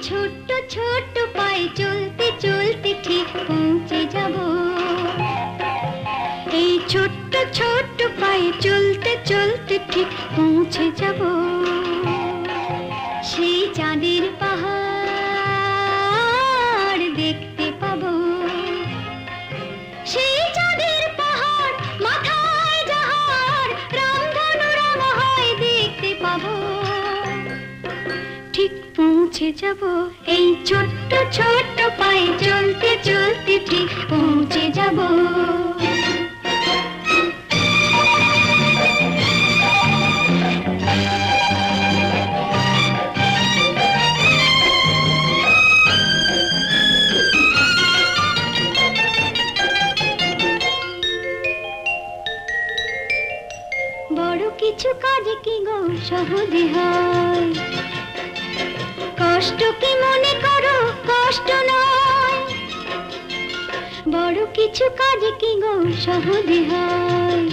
ছোট্ট ছোট্ট পায়ে চলতে চলতে ঠিক পৌঁছে যাব। এই ছোট্ট ছোট্ট পায়ে চলতে চলতে ঠিক পৌঁছে যাব সেই চাঁদের পাহাড় দেখতে পাবো। সেই চাঁদের পাহাড় মাথায় যাহার রামধনু রাঙা হয় দেখতে পাবো। ঠিক পৌঁছে যাব এই ছোট্ট ছোট্ট পায়ে চলতে চলতে ঠিক পৌঁছে যাব। বড় কিছু কাজ কি গো সহজে হয়, কষ্ট কি মনে করো কষ্ট নয়। বড় কিছু কাজ কি গো সহজে হয়,